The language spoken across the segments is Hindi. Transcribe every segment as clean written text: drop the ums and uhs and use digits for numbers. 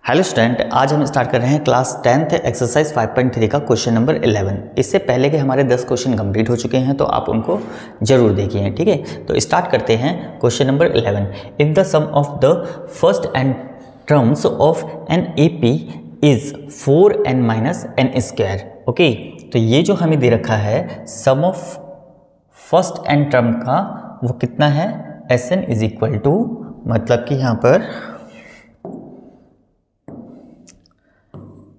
हेलो स्टूडेंट, आज हम स्टार्ट कर रहे हैं क्लास 10th एक्सरसाइज 5.3 का क्वेश्चन नंबर 11। इससे पहले के हमारे 10 क्वेश्चन कंप्लीट हो चुके हैं, तो आप उनको जरूर देखिए। ठीक है, तो स्टार्ट करते हैं question number 11। If the sum of the first n terms of an AP is 4n minus n square. Okay, तो ये जो हमें दे रखा है sum of first n term का, वो कितना है, Sn इज इक्वल टू, मतलब कि यहाँ पर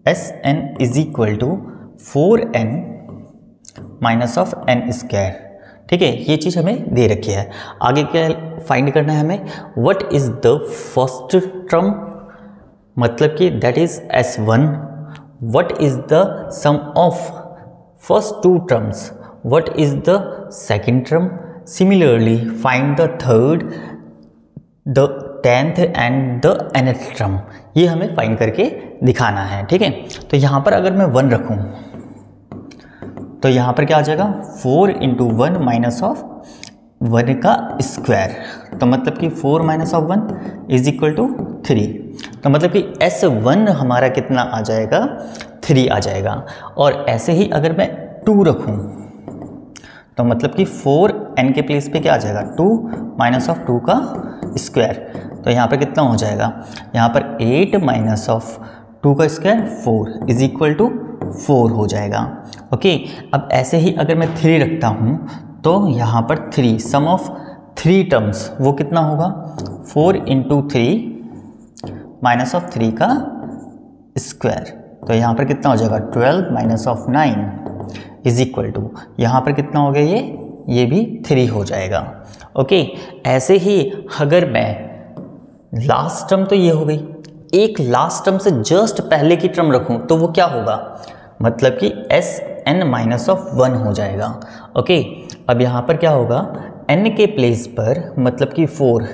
Sn is equal to 4n minus of n square. ठीक है, ये चीज़ हमें दे रखी है। आगे क्या फाइंड करना है हमें, what is the first term, मतलब कि that is S1। What is the sum of first two terms, what is the second term. Similarly find the third, the 10th and the nth term. ये हमें फाइंड करके दिखाना है। ठीक है, तो यहाँ पर अगर मैं 1 रखूँ तो यहाँ पर क्या आ जाएगा, 4 इंटू 1 माइनस ऑफ 1 का स्क्वायर। तो मतलब कि 4 minus of 1 is equal to 3। तो मतलब कि S1 हमारा कितना आ जाएगा, 3 आ जाएगा। और ऐसे ही अगर मैं 2 रखूँ तो मतलब कि 4n के प्लेस पे क्या आ जाएगा, 2 माइनस ऑफ 2 का स्क्वायर। तो यहाँ पर कितना हो जाएगा, यहाँ पर 8 माइनस ऑफ 2 का स्क्वायर 4 इज इक्वल टू 4 हो जाएगा। ओके, अब ऐसे ही अगर मैं 3 रखता हूँ तो यहाँ पर 3 सम ऑफ 3 टर्म्स, वो कितना होगा, 4 इंटू 3 माइनस ऑफ 3 का स्क्वायर। तो यहाँ पर कितना हो जाएगा, 12 minus of 9 is equal to, यहाँ पर कितना हो गया, ये भी 3 हो जाएगा। ओके, ऐसे ही अगर मैं लास्ट टर्म, तो ये हो गई, एक लास्ट टर्म से जस्ट पहले की टर्म रखूं तो वो क्या होगा, मतलब कि Sn माइनस ऑफ 1 हो जाएगा। ओके, अब यहाँ पर क्या होगा, n के प्लेस पर, मतलब कि 4,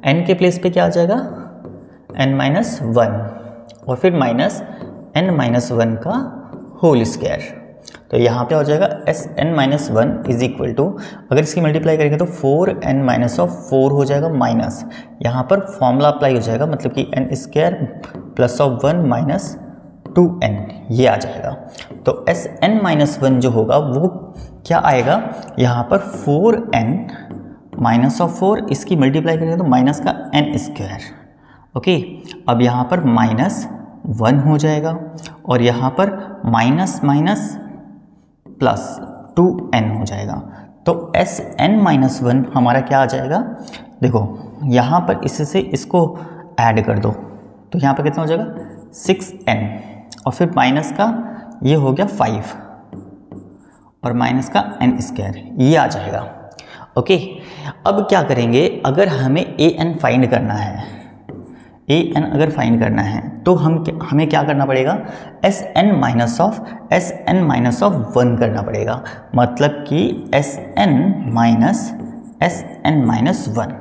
n के प्लेस पे क्या आ जाएगा, n माइनस 1 और फिर माइनस n माइनस 1 का होल स्क्वायर। तो यहाँ पे हो जाएगा Sn minus 1 is equal to, अगर इसकी मल्टीप्लाई करेंगे तो 4n माइनस ऑफ 4 हो जाएगा, माइनस यहाँ पर फॉर्मूला अप्लाई हो जाएगा, मतलब कि n square plus of 1 minus 2n, ये आ जाएगा। तो Sn माइनस 1 जो होगा वो क्या आएगा, यहाँ पर 4n माइनस ऑफ 4, इसकी मल्टीप्लाई करेंगे तो माइनस का n स्क्वायर। ओके, अब यहाँ पर माइनस 1 हो जाएगा और यहाँ पर माइनस माइनस प्लस 2n हो जाएगा। तो Sn माइनस 1 हमारा क्या आ जाएगा, देखो यहाँ पर इससे इसको ऐड कर दो तो यहाँ पर कितना हो जाएगा, 6n और फिर माइनस का ये हो गया 5 और माइनस का n स्क्वायर, ये आ जाएगा। ओके, अब क्या करेंगे, अगर हमें an फाइंड करना है, an अगर फाइंड करना है तो हमें क्या करना पड़ेगा, Sn माइनस ऑफ 1 करना पड़ेगा, मतलब कि Sn माइनस 1।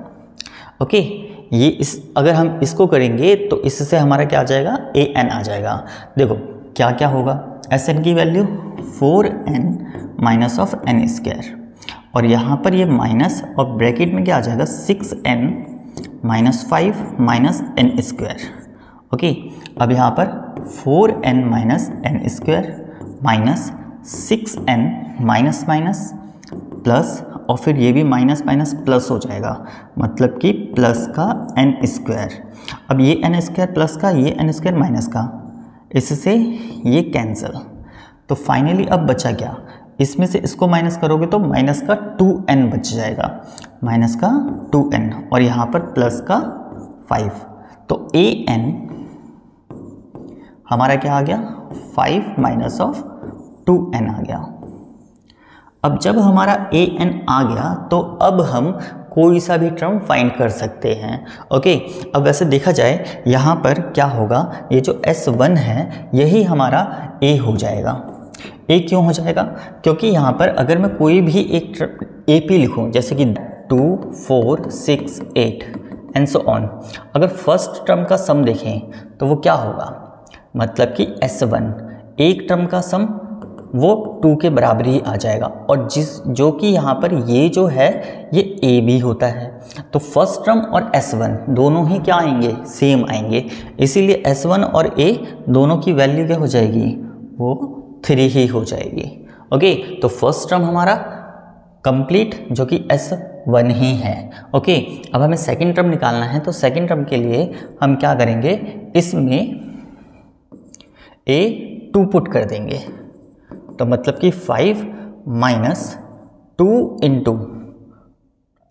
ओके, ये अगर हम इसको करेंगे तो इससे हमारा क्या आ जाएगा, an आ जाएगा। देखो क्या क्या होगा, Sn की value 4n minus of n square, और यहाँ पर ये माइनस और ब्रैकेट में क्या आ जाएगा, 6n minus 5 minus n square. Okay, अब यहाँ पर 4n minus n square minus 6n minus minus plus, और फिर ये भी माइनस माइनस प्लस हो जाएगा, मतलब कि प्लस का n स्क्वायर। अब ये n स्क्वायर प्लस का, ये n स्क्वायर माइनस का, इससे ये कैंसिल। तो फाइनली अब बचा क्या, इसमें से इसको माइनस करोगे तो माइनस का 2n बच जाएगा, माइनस का 2n और यहाँ पर प्लस का 5। तो an हमारा क्या आ गया, 5 माइनस ऑफ 2n आ गया। अब जब हमारा an आ गया तो अब हम कोई सा भी टर्म फाइंड कर सकते हैं। ओके, अब वैसे देखा जाए यहाँ पर क्या होगा, ये जो S1 है यही हमारा a हो जाएगा। a क्यों हो जाएगा, क्योंकि यहाँ पर अगर मैं कोई भी एक AP लिखूँ, जैसे कि 2 4 6 8 एंड सो ऑन, अगर फर्स्ट टर्म का सम देखें तो वो क्या होगा, मतलब कि S1, एक टर्म का सम वो 2 के बराबर ही आ जाएगा, और जो कि यहाँ पर ये जो है ये ए बी होता है, तो फर्स्ट टर्म और S1 दोनों ही क्या आएंगे, सेम आएंगे, इसीलिए S1 और A दोनों की वैल्यू क्या हो जाएगी, वो 3 ही हो जाएगी। ओके, तो फर्स्ट टर्म हमारा कंप्लीट जो कि S1 ही है। ओके, अब हमें सेकंड टर्म निकालना है, तो सेकंड टर्म के लिए हम क्या करेंगे, इसमें A2 पुट कर देंगे, तो मतलब कि 5 माइनस 2 इंटू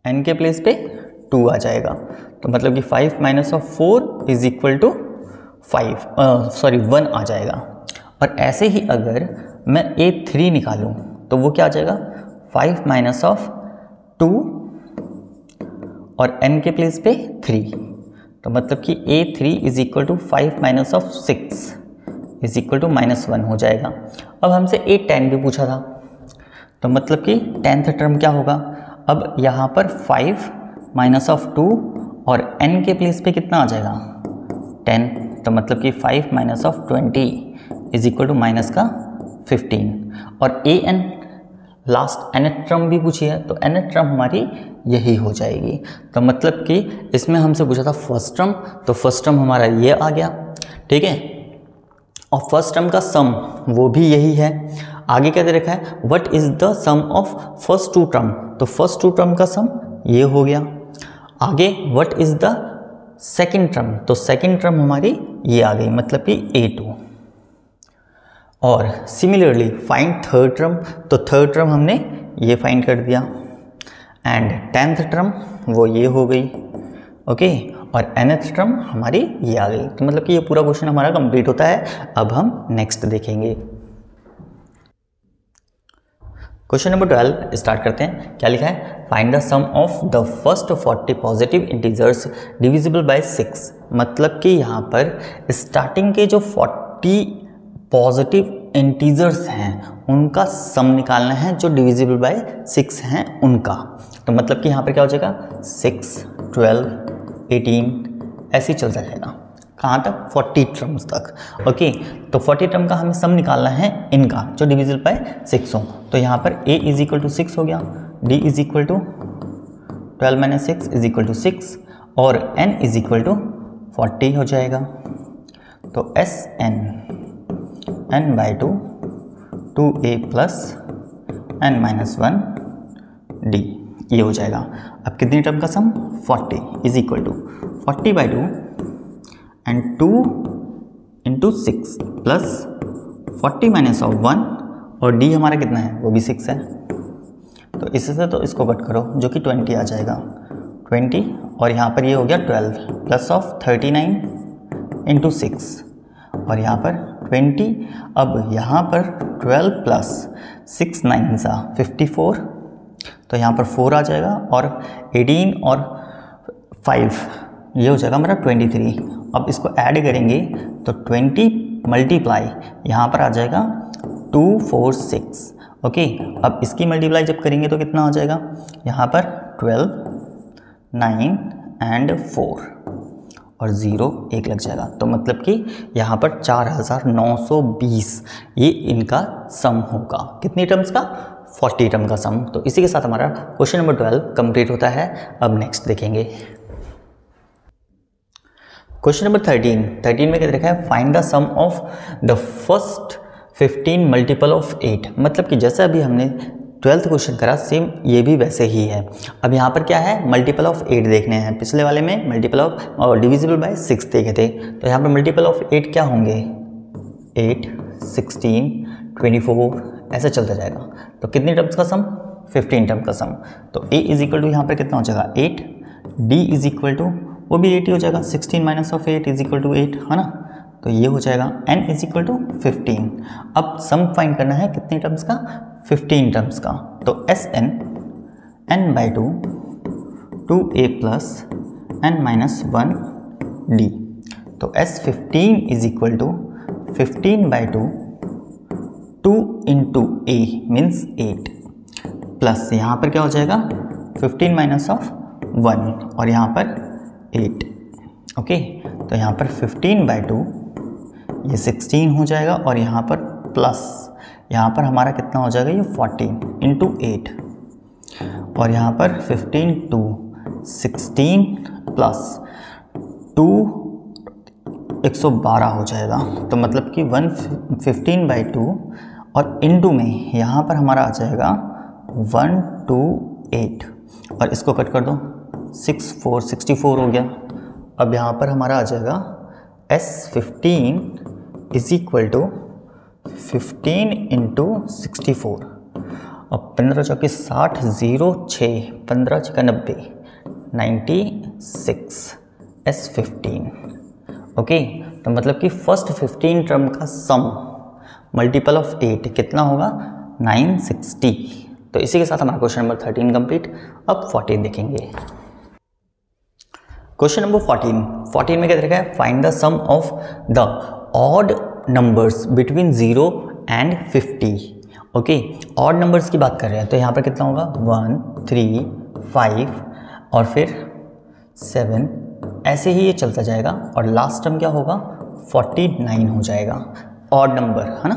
n के प्लेस पे 2 आ जाएगा, तो मतलब कि 5 minus of 4 is equal to 1 आ जाएगा। और ऐसे ही अगर मैं A3 निकालूं तो वो क्या आ जाएगा, 5 माइनस ऑफ 2 और n के प्लेस पे 3, तो मतलब कि A3 is equal to 5 minus of 6 is equal to -1 हो जाएगा। अब हमसे A10 भी पूछा था, तो मतलब कि 10th टर्म क्या होगा, अब यहाँ पर 5 माइनस ऑफ 2 और n के प्लेस पे कितना आ जाएगा, 10, तो मतलब कि 5 minus of 20 is equal to minus का 15। और an लास्ट nth टर्म भी पूछी है, तो nth टर्म हमारी यही हो जाएगी, तो मतलब कि इसमें हमसे पूछा था फर्स्ट टर्म, तो फर्स्ट टर्म हमारा ये आ गया, ठीक है, और फर्स्ट टर्म का सम वो भी यही है। आगे क्या दे रखा है, what is the sum of first 2 term, तो फर्स्ट 2 टर्म का सम ये हो गया। आगे what is the second term, तो सेकंड टर्म हमारी ये आ गई, मतलब कि A2। और सिमिलरली फाइंड थर्ड टर्म, तो थर्ड टर्म हमने ये फाइंड कर दिया, एंड 10th टर्म वो ये हो गई। ओके, और nth टर्म हमारी ये आ गई, तो मतलब कि ये पूरा क्वेश्चन हमारा कंप्लीट होता है। अब हम नेक्स्ट देखेंगे, क्वेश्चन नंबर 12 स्टार्ट करते हैं। क्या लिखा है, find the sum of the first 40 positive integers divisible by 6, मतलब कि यहाँ पर स्टार्टिंग के जो 40 पॉजिटिव इंटीजर्स हैं उनका सम निकालना है, जो डिविजिबल बाय 6 हैं उनका। तो मतलब कि यहाँ पर क्या हो जाएगा, 6, 12, 18 ऐसे ही चलता जाएगा, कहाँ तक, 40 टर्म्स तक। ओके, तो 40 टर्म का हमें सम निकालना है इनका, जो डिविजिबल बाय 6 हो। तो यहाँ पर a इज इक्वल टू 6 हो गया, d is equal to 12 minus 6 is equal to 6, और n इज इक्वल टू 40 हो जाएगा। तो Sn n by 2 2a plus n minus 1 d ये हो जाएगा। अब कितनी टर्म का sum, 40 is equal to 40 by 2 and 2 into 6 plus 40 minus of 1, और d हमारा कितना है, वो भी 6 है, तो इससे तो इसको कट करो, जो कि 20 आ जाएगा, 20, और यहाँ पर ये हो गया 12 प्लस ऑफ 39 इंटू 6, और यहाँ पर 20। अब यहाँ पर 12 प्लस 6 9 सा 54, तो यहाँ पर 4 आ जाएगा, और 18 और 5 ये हो जाएगा हमारा 23। अब इसको ऐड करेंगे तो 20 मल्टीप्लाई यहाँ पर आ जाएगा 246। ओके, अब इसकी मल्टीप्लाई जब करेंगे तो कितना आ जाएगा, यहाँ पर 12, 9 एंड 4 और 0 1 लग जाएगा, तो मतलब कि यहाँ पर 4920 ये इनका सम होगा। कितनी टर्म्स का, 40 टर्म का सम। तो इसी के साथ हमारा क्वेश्चन नंबर 12 कंप्लीट होता है। अब नेक्स्ट देखेंगे क्वेश्चन नंबर 13 में क्या रखा है, find the sum of the first 15 multiple of 8। मतलब कि जैसे अभी हमने 12th क्वेश्चन करा, सेम ये भी वैसे ही है। अब यहाँ पर क्या है, मल्टीपल ऑफ 8 देखने हैं। पिछले वाले में मल्टीपल ऑफ और डिविजिबल बाय 6 देखे थे, तो यहाँ पर मल्टीपल ऑफ 8 क्या होंगे, 8, 16, 24 ऐसे चलता जाएगा। तो कितनी टर्म्स का सम, 15 टर्म का सम। तो a इज इक्वल टू यहाँ पर कितना हो जाएगा 8, d इज इक्वल टू वो भी 8 ही हो जाएगा, 16 minus of 8 is equal to 8 है ना, तो ये हो जाएगा n इज इक्वल टू 15। अब सम फाइंड करना है कितने टर्म्स का, 15 टर्म्स का। तो Sn n by 2 2a plus n minus 1 d, तो S15 is equal to 15 by 2 2 into a means 8 plus यहाँ पर क्या हो जाएगा 15 माइनस ऑफ 1 और यहाँ पर 8। ओके, तो यहाँ पर 15 बाई 2 ये 16 हो जाएगा और यहाँ पर प्लस यहाँ पर हमारा कितना हो जाएगा, ये 14 इंटू 8 और यहाँ पर 15 टू 16 प्लस 2 112 हो जाएगा। तो मतलब कि 115/2 और इंटू में यहाँ पर हमारा आ जाएगा 128 और इसको कट कर दो 64 हो गया। अब यहाँ पर हमारा आ जाएगा S15 is equal to 15 into 64 और 15 चौके 60 0 6 15 छक्का 90 96 S15। ओके, तो मतलब कि फर्स्ट 15 टर्म का सम मल्टीपल ऑफ 8 कितना होगा, 960। तो इसी के साथ हमारा क्वेश्चन नंबर 13 कंप्लीट। अब 14 देखेंगे। क्वेश्चन नंबर 14 में क्या दे रखा है, find the sum of the odd numbers between 0 and 50। Okay, odd numbers की बात कर रहे हैं तो यहाँ पर कितना होगा, 1 3 5 और फिर 7, ऐसे ही ये चलता जाएगा और लास्ट टर्म क्या होगा, 49 हो जाएगा, ऑड नंबर है ना।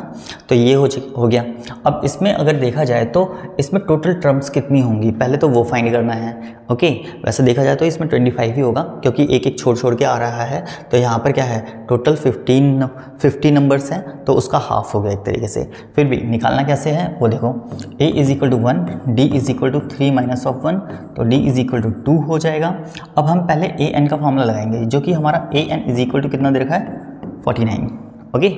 तो ये हो गया। अब इसमें अगर देखा जाए तो इसमें टोटल टर्म्स कितनी होंगी, पहले तो वो फाइंड करना है। ओके, वैसे देखा जाए तो इसमें 25 ही होगा क्योंकि एक एक छोड़ के आ रहा है। तो यहाँ पर क्या है, टोटल 50 नंबर्स हैं तो उसका हाफ हो गया एक तरीके से। फिर भी निकालना कैसे है वो देखो, a is equal to 1, d is equal to 3 minus of 1, तो d इज इक्वल टू 2 हो जाएगा। अब हम पहले a n का फॉर्मूला लगाएंगे जो कि हमारा a n is equal to कितना दे रखा है, 49। ओके,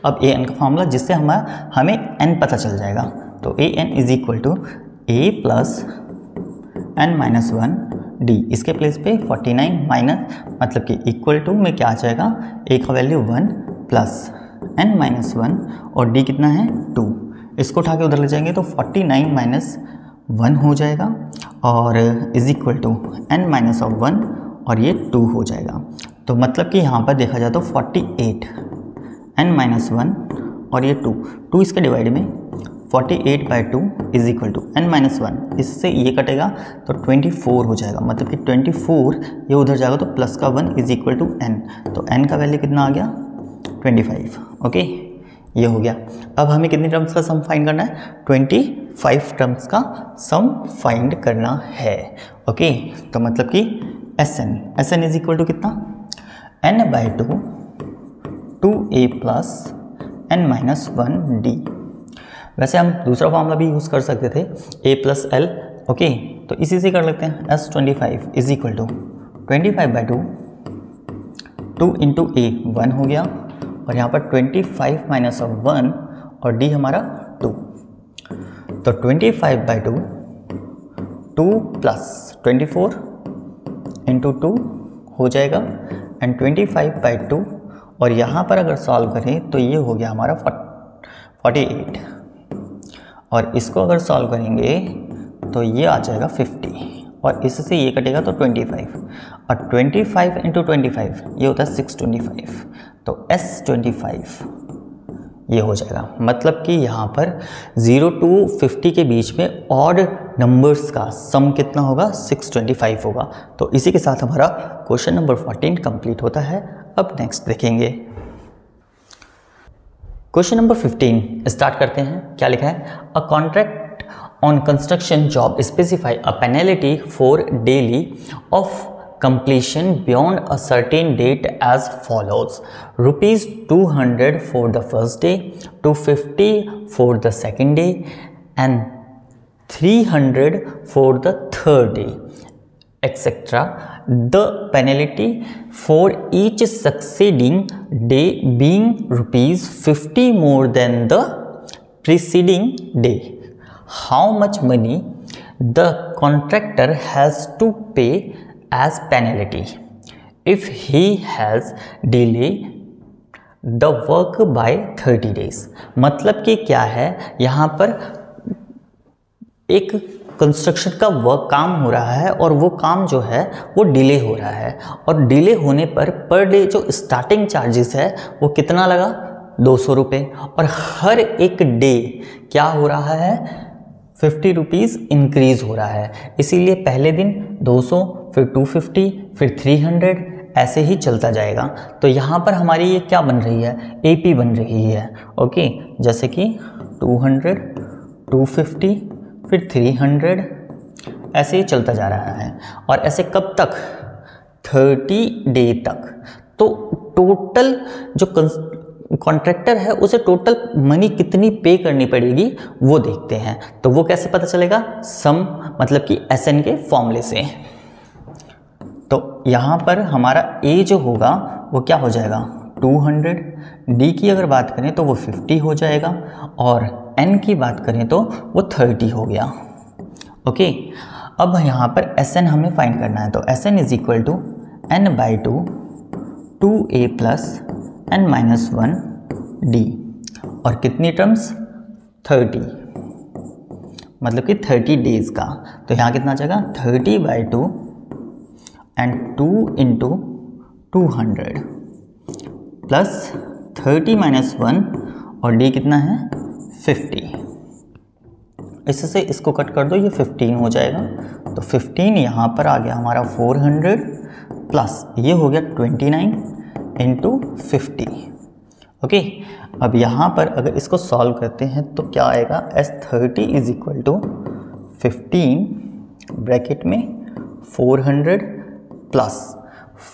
अब a n का फॉर्मूला जिससे हमें n पता चल जाएगा। तो a n is equal to a plus n minus 1 d, इसके प्लेस पे 49 माइनस मतलब कि इक्वल टू में क्या आ जाएगा, a का वैल्यू 1 प्लस n माइनस 1 और d कितना है 2, इसको उठा के उधर ले जाएंगे तो 49 माइनस 1 हो जाएगा और is equal to n minus of 1 और ये 2 हो जाएगा। तो मतलब कि यहाँ पर देखा जाए तो 48 n माइनस 1 और ये 2 इसके डिवाइड में 48/2 is equal to n minus 1, इससे ये कटेगा तो 24 हो जाएगा। मतलब कि 24 ये उधर जाएगा तो प्लस का 1 इज इक्वल टू n, तो n का वैल्यू कितना आ गया, 25। ओके, ये हो गया। अब हमें कितनी टर्म्स का सम फाइंड करना है, 25 टर्म्स का सम फाइंड करना है। ओके, तो मतलब कि Sn इज इक्वल टू कितना, n/2 2a plus n minus 1d। वैसे हम दूसरा फॉर्मूला भी यूज़ कर सकते थे, a प्लस l। ओके, तो इसी से कर लेते हैं, S25 is equal to 25/2 2 into a 1 हो गया और यहाँ पर 25 माइनस ऑफ 1 और d हमारा 2, तो 25/2 2 प्लस 24 इंटू 2 हो जाएगा एंड 25/2 और यहाँ पर अगर सॉल्व करें तो ये हो गया हमारा 48 और इसको अगर सॉल्व करेंगे तो ये आ जाएगा 50 और इससे ये कटेगा तो 25 और 25 इंटू 25 ये होता है 625, तो S25 ये हो जाएगा। मतलब कि यहाँ पर 0 to 50 के बीच में ऑड नंबर्स का सम कितना होगा, 625 होगा। तो इसी के साथ हमारा क्वेश्चन नंबर 14 कंप्लीट होता है। अब नेक्स्ट देखेंगे क्वेश्चन नंबर 15 स्टार्ट करते हैं। क्या लिखा है, a contract on construction job specify a penalty for daily of completion beyond a certain date as follows: rupees 200 for the first day, 250 for the second day and 300 for the third day, etc. The penalty for each succeeding day being rupees 50 more than the preceding day. How much money the contractor has to pay as penalty if he has delayed the work by 30 days? मतलब कि क्या है, यहाँ पर एक कंस्ट्रक्शन का काम हो रहा है और वो काम जो है वो डिले हो रहा है और डिले होने पर डे जो स्टार्टिंग चार्जेस है वो कितना लगा, 200 रुपये और हर एक डे क्या हो रहा है, 50 रुपीज़ इंक्रीज़ हो रहा है। इसीलिए पहले दिन 200, फिर 250, फिर 300 ऐसे ही चलता जाएगा। तो यहाँ पर हमारी ये क्या बन रही है, AP बन रही है। ओके, जैसे कि 200, 250, फिर 300, ऐसे ही चलता जा रहा है। और ऐसे कब तक, 30 डे तक। तो टोटल जो कॉन्ट्रैक्टर है उसे टोटल मनी कितनी पे करनी पड़ेगी वो देखते हैं। तो वो कैसे पता चलेगा, सम मतलब कि SN के फॉर्मूले से। तो यहाँ पर हमारा A जो होगा वो क्या हो जाएगा, 200, D की अगर बात करें तो वो 50 हो जाएगा, और N की बात करें तो वो 30 हो गया। ओके, अब यहाँ पर SN हमें फाइंड करना है। तो SN is equal to N/2 2A plus N-1 D, और कितनी टर्म्स, 30, मतलब कि 30 डेज का। तो यहाँ कितना आ जाएगा, 30/2 एंड 2 इंटू 200 प्लस 30-1, और D कितना है, 50। इससे इसको कट कर दो, ये 15 हो जाएगा। तो 15 यहाँ पर आ गया हमारा 400, प्लस ये हो गया 29 इंटू 50। ओके, अब यहाँ पर अगर इसको सॉल्व करते हैं तो क्या आएगा, S30 is equal to 15 bracket में 400 प्लस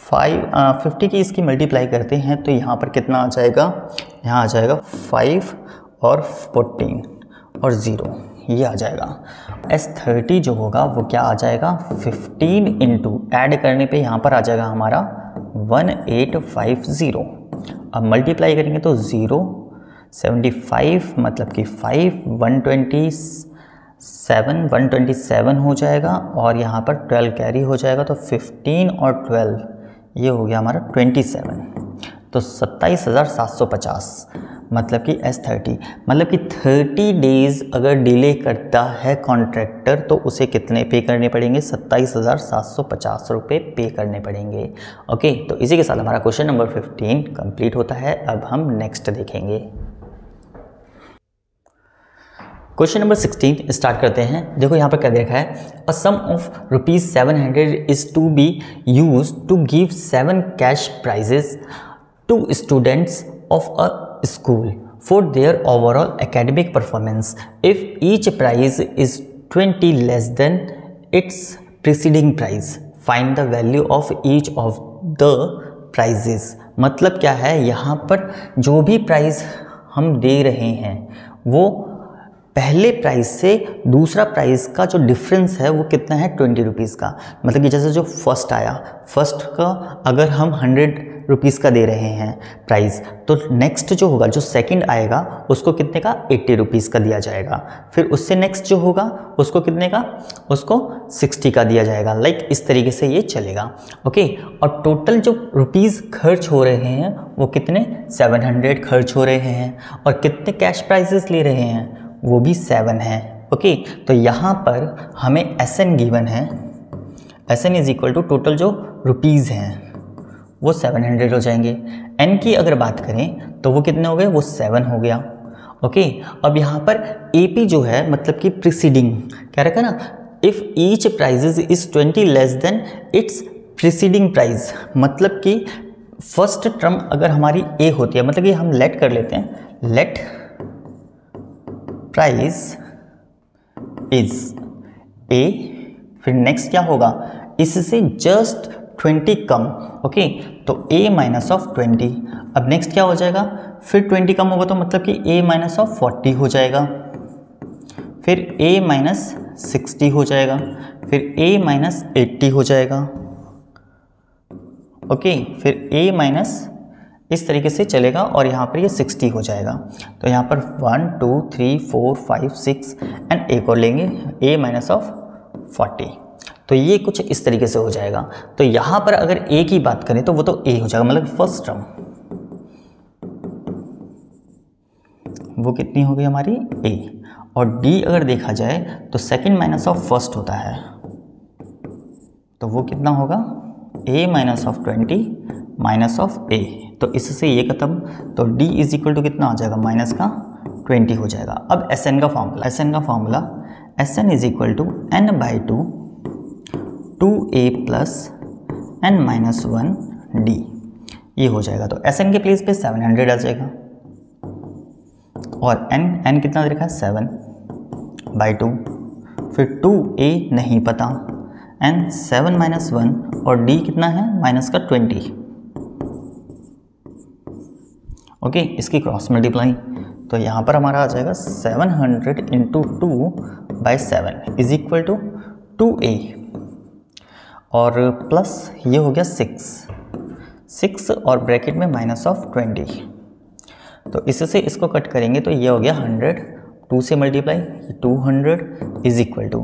50 की इसकी मल्टीप्लाई करते हैं तो यहाँ पर कितना आ जाएगा, यहाँ आ जाएगा 5 और 14 और 0, ये आ जाएगा। S30 जो होगा वो क्या आ जाएगा, 15 इंटू ऐड करने पे यहाँ पर आ जाएगा हमारा 1850। अब मल्टीप्लाई करेंगे तो 0 75 मतलब कि 5 127 हो जाएगा, और यहाँ पर 12 कैरी हो जाएगा। तो 15 और 12 ये हो गया हमारा 27, तो 27,750 मतलब कि S30, मतलब कि 30 डेज अगर डिले करता है कॉन्ट्रैक्टर तो उसे कितने पे करने पड़ेंगे, 27,750 रुपये पे करने पड़ेंगे। ओके, तो इसी के साथ हमारा क्वेश्चन नंबर 15 कंप्लीट होता है। अब हम नेक्स्ट देखेंगे। क्वेश्चन नंबर 16 स्टार्ट करते हैं। देखो यहाँ पर क्या देखा है, a sum of ₹700 is to be used to give 7 cash prizes to students of a school for their overall academic performance. If each prize is 20 less than its preceding prize, find the value of each of the prizes. मतलब क्या है, यहाँ पर जो भी प्राइज हम दे रहे हैं वो पहले प्राइस से दूसरा प्राइस का जो डिफरेंस है वो कितना है, 20 रुपीज़ का। मतलब कि जैसे जो फर्स्ट आया, फर्स्ट का अगर हम 100 रुपीज़ का दे रहे हैं प्राइस, तो नेक्स्ट जो होगा, जो सेकंड आएगा उसको कितने का, 80 रुपीज़ का दिया जाएगा। फिर उससे नेक्स्ट जो होगा उसको कितने का, उसको 60 का दिया जाएगा। लाइक इस तरीके से ये चलेगा। ओके, और टोटल जो रुपीज़ खर्च हो रहे हैं वो कितने, 700 खर्च हो रहे हैं, और कितने कैश प्राइजेस ले रहे हैं, वो भी 7 है। ओके, तो यहाँ पर हमें SN गिवन है, SN is equal to total जो रुपीज़ हैं वो 700 हो जाएंगे। N की अगर बात करें तो वो कितने हो गए, वो 7 हो गया। ओके, अब यहाँ पर AP जो है मतलब कि प्रीसीडिंग क्या रखा ना, if each prizes is 20 less than its preceding prize, मतलब कि फर्स्ट टर्म अगर हमारी A होती है, मतलब कि हम लेट कर लेते हैं, लेट प्राइस इज A, फिर नेक्स्ट क्या होगा, इससे जस्ट 20 कम। ओके, तो A माइनस ऑफ 20। अब नेक्स्ट क्या हो जाएगा, फिर 20 कम होगा तो मतलब कि A माइनस ऑफ 40 हो जाएगा, फिर A माइनस 60 हो जाएगा, फिर A माइनस 80 हो जाएगा। ओके, फिर A माइनस इस तरीके से चलेगा, और यहाँ पर ये 60 हो जाएगा। तो यहाँ पर 1 2 3 4 5 6 एंड एक और लेंगे, A माइनस ऑफ 40। तो ये कुछ इस तरीके से हो जाएगा। तो यहाँ पर अगर A की बात करें तो वो तो A हो जाएगा, मतलब फर्स्ट टर्म वो कितनी हो गई हमारी, A। और D अगर देखा जाए तो सेकंड माइनस ऑफ फर्स्ट होता है, तो वो कितना होगा, A minus of 20 minus of A। तो इससे ये खत्म, तो D इज इक्वल टू कितना आ जाएगा, माइनस का 20 हो जाएगा। अब SN का formula, SN is equal to N/2 2A plus N-1 d, ये हो जाएगा। तो एस एन के प्लेस पे 700 आ जाएगा और एन कितना दे रखा है 7/2, फिर 2a नहीं पता, एन 7 - 1 और डी कितना है माइनस का 20। ओके, इसकी क्रॉस मल्टीप्लाई, तो यहाँ पर हमारा आ जाएगा 700 × 2/7 इज इक्वल टू 2a और प्लस ये हो गया 6 और ब्रैकेट में -20। तो इससे इसको कट करेंगे तो ये हो गया 100, 2 से multiply 200 is equal to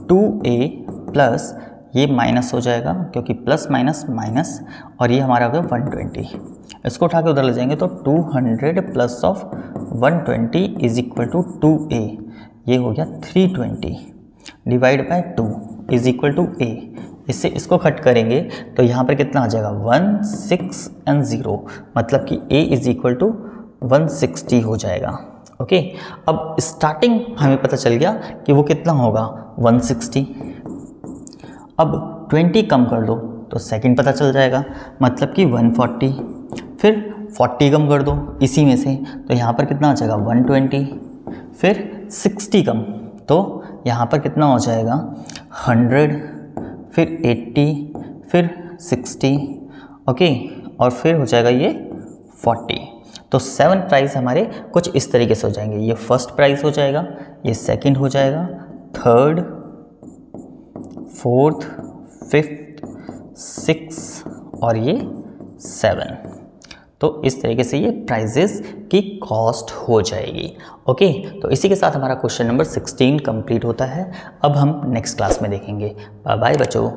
2a plus ये माइनस हो जाएगा क्योंकि प्लस माइनस माइनस, और ये हमारा हो गया 120। इसको उठा के उधर ले जाएंगे तो 200 plus of 120 is equal to 2a, ये हो गया 320 divide by 2 is equal to a। इससे इसको कट करेंगे तो यहाँ पर कितना आ जाएगा 1, 6 और 0, मतलब कि a इज इक्वल टू 160 हो जाएगा। ओके, अब स्टार्टिंग हमें पता चल गया कि वो कितना होगा 160। अब 20 कम कर दो तो सेकंड पता चल जाएगा, मतलब कि 140, फिर 40 कम कर दो इसी में से तो यहाँ पर कितना आ जाएगा 120, फिर 60 कम तो यहाँ पर कितना हो जाएगा 100, फिर 80, फिर 60। ओके, और फिर हो जाएगा ये 40। तो 7 प्राइस हमारे कुछ इस तरीके से हो जाएंगे, ये फर्स्ट प्राइस हो जाएगा, ये सेकंड हो जाएगा, थर्ड, फोर्थ, फिफ्थ, 6 और ये 7। तो इस तरीके से ये प्राइजेस की कॉस्ट हो जाएगी। ओके, तो इसी के साथ हमारा क्वेश्चन नंबर 16 कंप्लीट होता है। अब हम नेक्स्ट क्लास में देखेंगे। बाय बाय बच्चों।